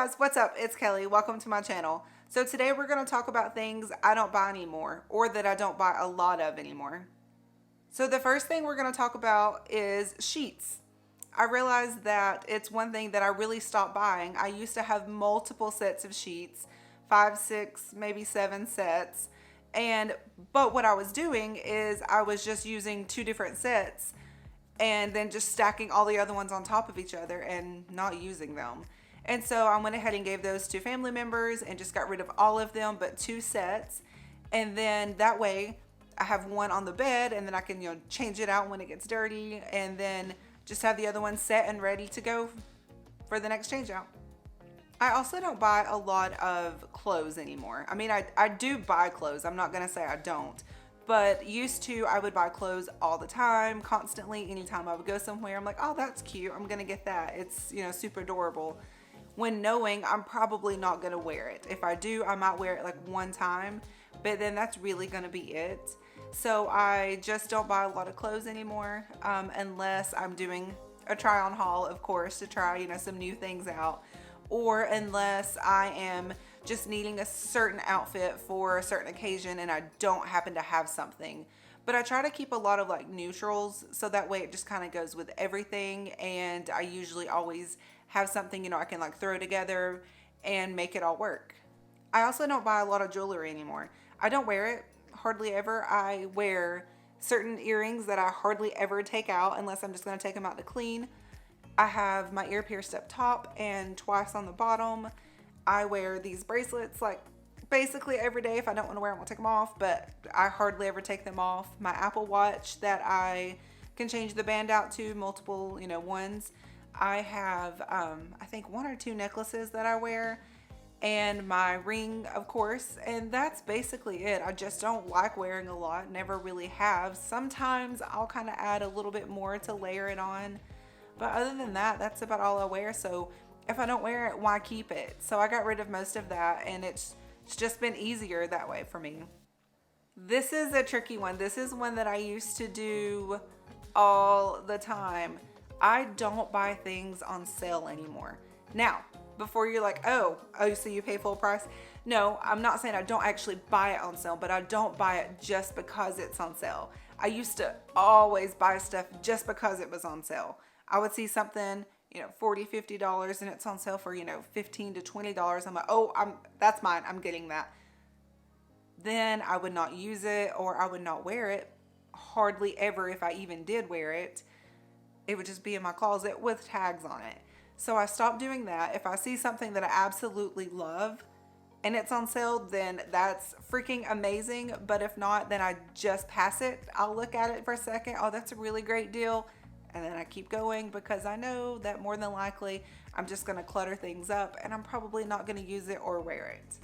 guys, what's up? It's Kelly. Welcome to my channel. So today we're going to talk about things I don't buy anymore or that I don't buy a lot of anymore. So the first thing we're going to talk about is sheets. I realized that it's one thing that I really stopped buying. I used to have multiple sets of sheets, 5, 6, maybe 7 sets. But what I was doing is I was just using 2 different sets and then just stacking all the other ones on top of each other and not using them. And so I went ahead and gave those to family members and just got rid of all of them but 2 sets. And then that way I have one on the bed and then I can, change it out when it gets dirty and then just have the other one set and ready to go for the next change out. I also don't buy a lot of clothes anymore. I mean, I do buy clothes. I'm not going to say I don't. But used to, I would buy clothes all the time, constantly. Anytime I would go somewhere, I'm like, oh, that's cute. I'm going to get that. It's, super adorable. When knowing I'm probably not going to wear it. If I do, I might wear it like one time, but then that's really going to be it. So I just don't buy a lot of clothes anymore, unless I'm doing a try on haul, of course, to try, some new things out, or unless I am just needing a certain outfit for a certain occasion and I don't happen to have something. But I try to keep a lot of like neutrals so that way it just kind of goes with everything, and I usually always have something, I can like throw together and make it all work. I also don't buy a lot of jewelry anymore. I don't wear it hardly ever. I wear certain earrings that I hardly ever take out unless I'm just going to take them out to clean. I have my ear pierced up top and twice on the bottom. I wear these bracelets like basically every day. If I don't want to wear them, I'll take them off, but I hardly ever take them off. My Apple Watch that I can change the band out to multiple, ones. I have, I think 1 or 2 necklaces that I wear and my ring, of course. And that's basically it. I just don't like wearing a lot. Never really have. Sometimes I'll kind of add a little bit more to layer it on. But other than that, that's about all I wear. So if I don't wear it, why keep it? So I got rid of most of that, and it's just been easier that way for me. This is a tricky one. This is one that I used to do all the time. I don't buy things on sale anymore. Now, before you're like, oh, so you pay full price? No, I'm not saying I don't actually buy it on sale, but I don't buy it just because it's on sale. I used to always buy stuff just because it was on sale. I would see something, $40, $50 and it's on sale for, $15 to $20. I'm like, oh, that's mine. I'm getting that. Then I would not use it or I would not wear it. Hardly ever, if I even did wear it, it would just be in my closet with tags on it. So I stopped doing that. If I see something that I absolutely love and it's on sale, then that's freaking amazing. But if not, then I just pass it. I'll look at it for a second. Oh, that's a really great deal. And then I keep going because I know that more than likely I'm just going to clutter things up and I'm probably not going to use it or wear it.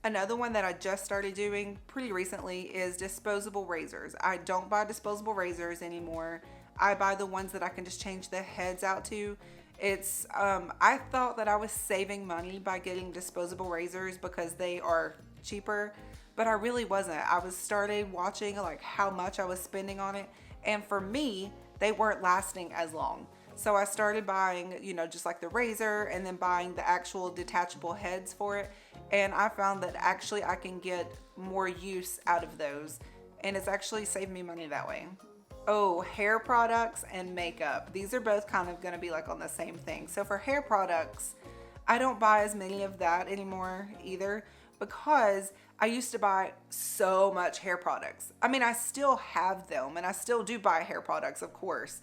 Another one that I just started doing pretty recently is disposable razors. I don't buy disposable razors anymore. I buy the ones that I can just change the heads out to. I thought that I was saving money by getting disposable razors because they are cheaper, but I really wasn't. I was started watching like how much I was spending on it, and for me, they weren't lasting as long. So I started buying, just like the razor and then buying the actual detachable heads for it. And I found that actually I can get more use out of those, and it's actually saved me money that way. Oh, hair products and makeup. These are both kind of going to be like on the same thing. So for hair products, I don't buy as many of that anymore either because I used to buy so much hair products. I mean, I still have them and I still do buy hair products, of course.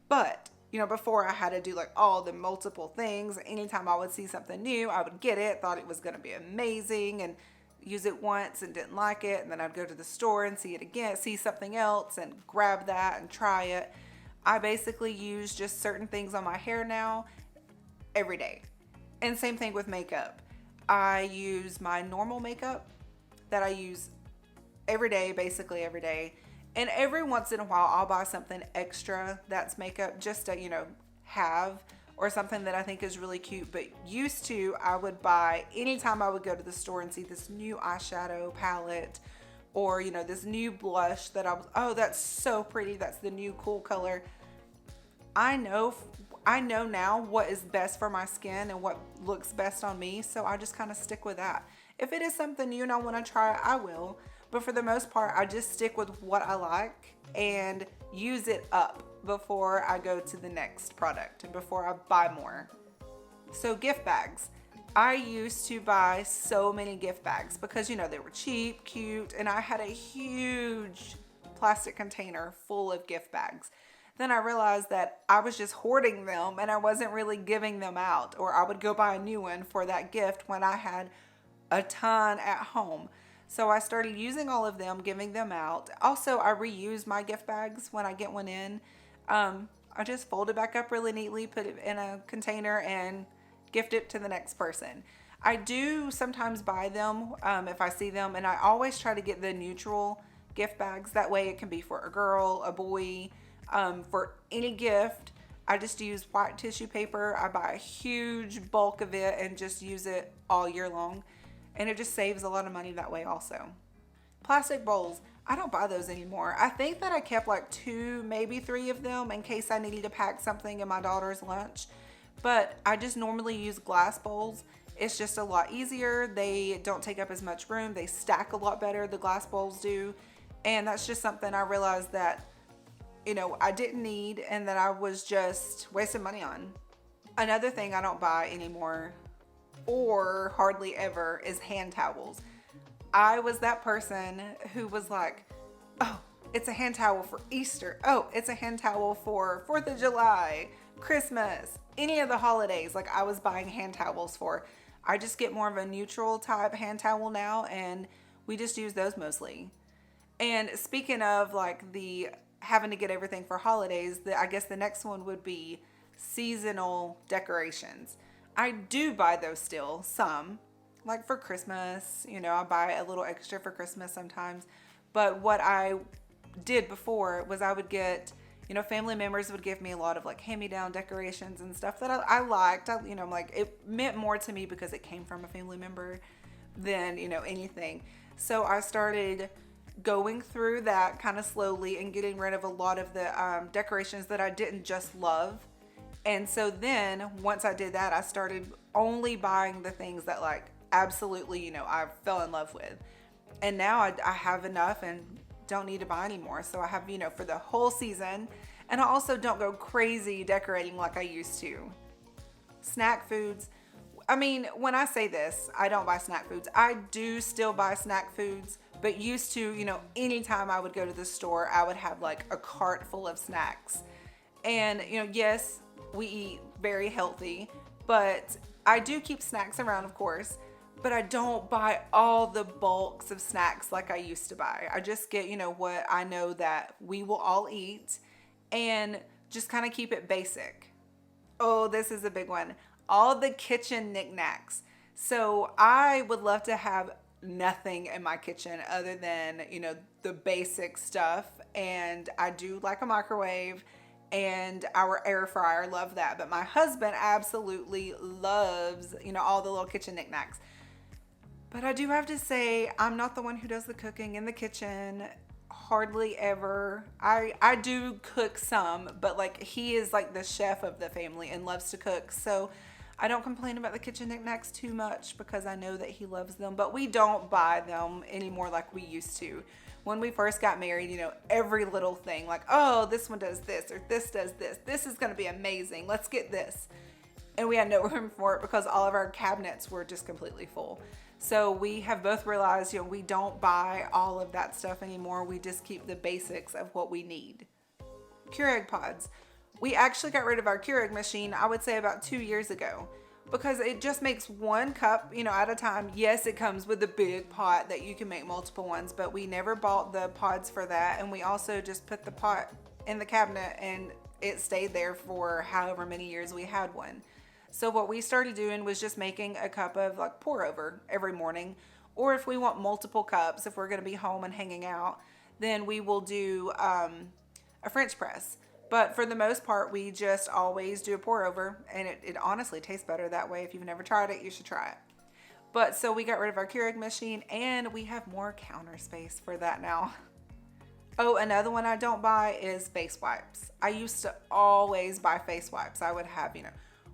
But, before I had to do like all the multiple things. Anytime I would see something new, I would get it, thought it was going to be amazing and use it once and didn't like it, and then I'd go to the store and see it again, see something else and grab that and try it. I basically use just certain things on my hair now every day. And same thing with makeup. I use my normal makeup that I use every day, basically every day. And every once in a while I'll buy something extra that's makeup just to, have, or something that I think is really cute. But used to, I would buy anytime I would go to the store and see this new eyeshadow palette or, this new blush that I was, oh, that's so pretty. That's the new cool color. I know I know now what is best for my skin and what looks best on me, so I just kind of stick with that. If it is something new and I want to try, I will. But for the most part, I just stick with what I like and use it up before I go to the next product and before I buy more. So gift bags. I used to buy so many gift bags because, they were cheap, cute, and I had a huge plastic container full of gift bags. Then I realized that I was just hoarding them and I wasn't really giving them out, or I would go buy a new one for that gift when I had a ton at home. So I started using all of them, giving them out. Also, I reuse my gift bags when I get one in. I just fold it back up really neatly, put it in a container, and gift it to the next person. I do sometimes buy them if I see them, and I always try to get the neutral gift bags. That way it can be for a girl, a boy, for any gift. I just use white tissue paper. I buy a huge bulk of it and just use it all year long. And it just saves a lot of money that way also. Plastic bowls. I don't buy those anymore. I think that I kept like 2, maybe 3 of them in case I needed to pack something in my daughter's lunch. But I just normally use glass bowls. It's just a lot easier. They don't take up as much room. They stack a lot better, the glass bowls do. And that's just something I realized that, I didn't need and that I was just wasting money on. Another thing I don't buy anymore, or hardly ever, is hand towels. I was that person who was like, oh, it's a hand towel for Easter. Oh, it's a hand towel for 4th of July, Christmas, any of the holidays. Like, I was buying hand towels for. I just get more of a neutral type hand towel now, and we just use those mostly. And speaking of like the having to get everything for holidays, I guess the next one would be seasonal decorations. I do buy those still, some, like for Christmas. I buy a little extra for Christmas sometimes. But what I did before was I would get, family members would give me a lot of like hand-me-down decorations and stuff that I liked. Like, it meant more to me because it came from a family member than, anything. So I started going through that kind of slowly and getting rid of a lot of the decorations that I didn't just love. And so then once I did that, I started only buying the things that like absolutely, I fell in love with. And now I have enough and don't need to buy anymore. So I have, for the whole season. And I also don't go crazy decorating like I used to. Snack foods. I mean, when I say this, I don't buy snack foods. I do still buy snack foods, but used to, anytime I would go to the store, I would have like a cart full of snacks. And, yes, we eat very healthy, but I do keep snacks around, of course, but I don't buy all the bulks of snacks like I used to buy. I just get, what I know that we will all eat and just kind of keep it basic. Oh, this is a big one. All the kitchen knickknacks. So I would love to have nothing in my kitchen other than, the basic stuff. And I do like a microwave and our air fryer, love that. But my husband absolutely loves, all the little kitchen knickknacks. But I do have to say, I'm not the one who does the cooking in the kitchen. Hardly ever. I do cook some, but like he is like the chef of the family and loves to cook. So I don't complain about the kitchen knickknacks too much because I know that he loves them. But we don't buy them anymore like we used to. When we first got married, every little thing like, oh, this one does this or this does this. This is going to be amazing. Let's get this. And we had no room for it because all of our cabinets were just completely full. So we have both realized, we don't buy all of that stuff anymore. We just keep the basics of what we need. Keurig pods. We actually got rid of our Keurig machine, I would say about 2 years ago, because it just makes one cup, at a time. Yes, it comes with a big pot that you can make multiple ones, but we never bought the pods for that. And we also just put the pot in the cabinet and it stayed there for however many years we had one. So what we started doing was just making a cup of like pour over every morning. Or if we want multiple cups, if we're going to be home and hanging out, then we will do a French press. But for the most part, we just always do a pour over, and it honestly tastes better that way. If you've never tried it, you should try it. But so we got rid of our Keurig machine and we have more counter space for that now. Oh, another one I don't buy is face wipes. I used to always buy face wipes. I would have,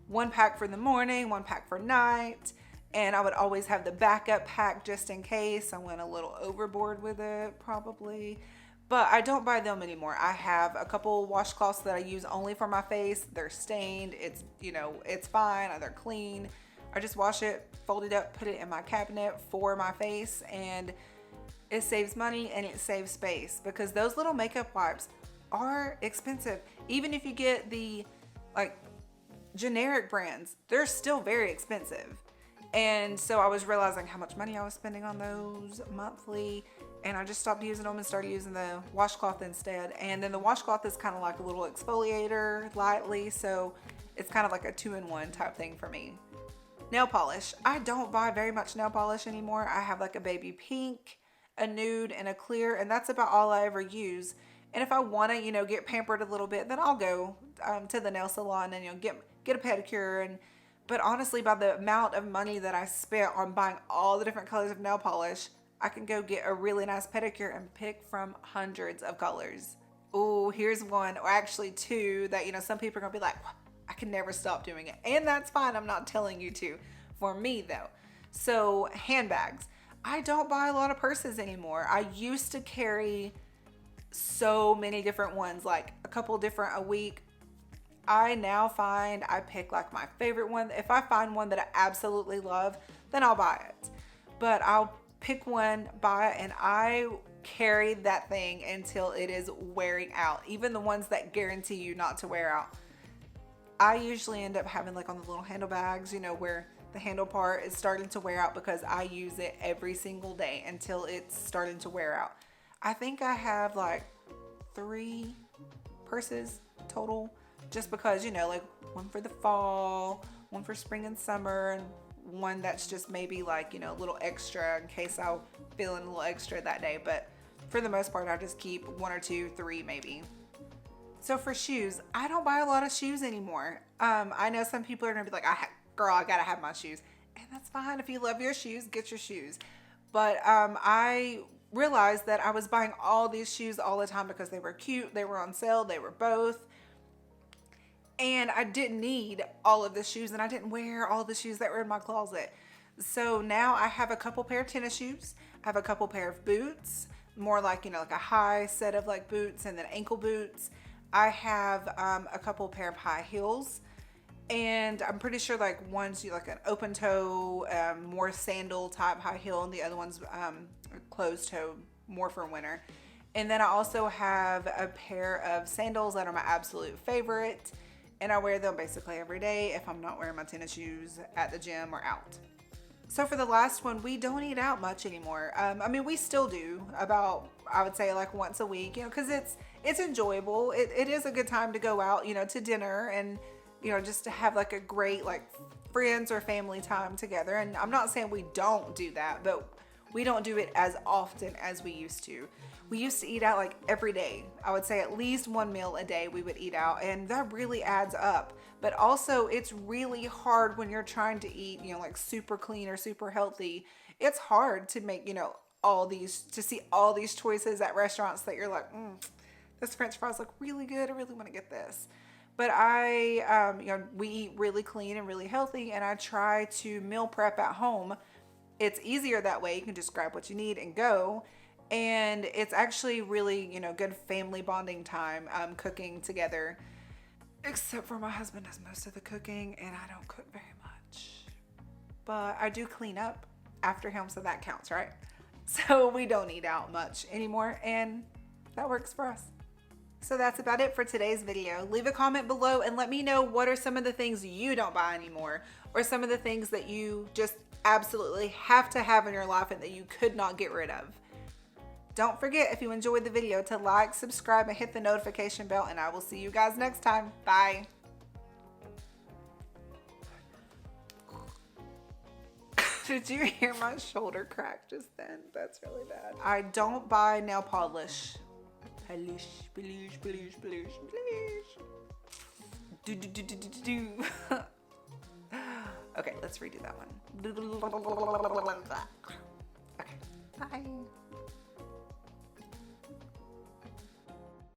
one pack for the morning, one pack for night, and I would always have the backup pack just in case. I went a little overboard with it, probably. But I don't buy them anymore. I have a couple washcloths that I use only for my face. They're stained. It's fine. They're clean. I just wash it, fold it up, put it in my cabinet for my face, and it saves money and it saves space because those little makeup wipes are expensive. Even if you get the generic brands, they're still very expensive. And so I was realizing how much money I was spending on those monthly, and I just stopped using them and started using the washcloth instead. And then the washcloth is kind of like a little exfoliator lightly, so it's kind of like a 2-in-1 type thing for me. Nail polish. I don't buy very much nail polish anymore. I have like a baby pink, a nude, and a clear, and that's about all I ever use. And if I want to, get pampered a little bit, then I'll go to the nail salon and get a pedicure. But honestly, by the amount of money that I spent on buying all the different colors of nail polish, I can go get a really nice pedicure and pick from hundreds of colors. Oh, here's one, or actually two, that some people are gonna be like, I can never stop doing it, and that's fine. I'm not telling you to. For me though, so handbags. I don't buy a lot of purses anymore. I used to carry so many different ones, like a couple different a week. I now find I pick like my favorite one. If I find one that I absolutely love, then I'll buy it. But I'll pick one, buy it, and I carry that thing until it is wearing out. Even the ones that guarantee you not to wear out. I usually end up having like on the little handle bags, where the handle part is starting to wear out because I use it every single day until it's starting to wear out. I think I have like 3 purses total, just because, like one for the fall, one for spring and summer, and one that's just maybe like, a little extra in case I'm feeling a little extra that day. But for the most part, I just keep 1 or 2, 3 maybe. So for shoes, I don't buy a lot of shoes anymore. I know some people are gonna be like, girl, I gotta have my shoes. And that's fine. If you love your shoes, get your shoes. But I realized that I was buying all these shoes all the time because they were cute, they were on sale, they were both. And I didn't need all of the shoes, and I didn't wear all the shoes that were in my closet. So now I have a couple pair of tennis shoes. I have a couple pair of boots, more like, like a high set of like boots, and then ankle boots. I have a couple pair of high heels, and I'm pretty sure like one's like an open toe, more sandal type high heel, and the other one's closed toe, more for winter. And then I also have a pair of sandals that are my absolute favorite, and I wear them basically every day if I'm not wearing my tennis shoes at the gym or out. So for the last one, we don't eat out much anymore. We still do about, I would say like once a week, because it's enjoyable. It is a good time to go out, to dinner, and just to have like a great like friends or family time together. And I'm not saying we don't do that, but we don't do it as often as we used to. We used to eat out like every day. I would say at least 1 meal a day we would eat out, and that really adds up. But also it's really hard when you're trying to eat, like super clean or super healthy. It's hard to make, to see all these choices at restaurants that you're like, this French fries look really good. I really want to get this. But we eat really clean and really healthy, and I try to meal prep at home. It's easier that way. You can just grab what you need and go. And it's actually really, good family bonding time, cooking together. Except for my husband does most of the cooking, and I don't cook very much. But I do clean up after him, so that counts, right? So we don't eat out much anymore, and that works for us. So that's about it for today's video. Leave a comment below and let me know what are some of the things you don't buy anymore, or some of the things that you just absolutely have to have in your life and that you could not get rid of. Don't forget, if you enjoyed the video, to like, subscribe, and hit the notification bell, and I will see you guys next time. Bye. Did you hear my shoulder crack just then? That's really bad. I don't buy nail polish. Polish. Do. Okay, let's redo that one. Okay, bye.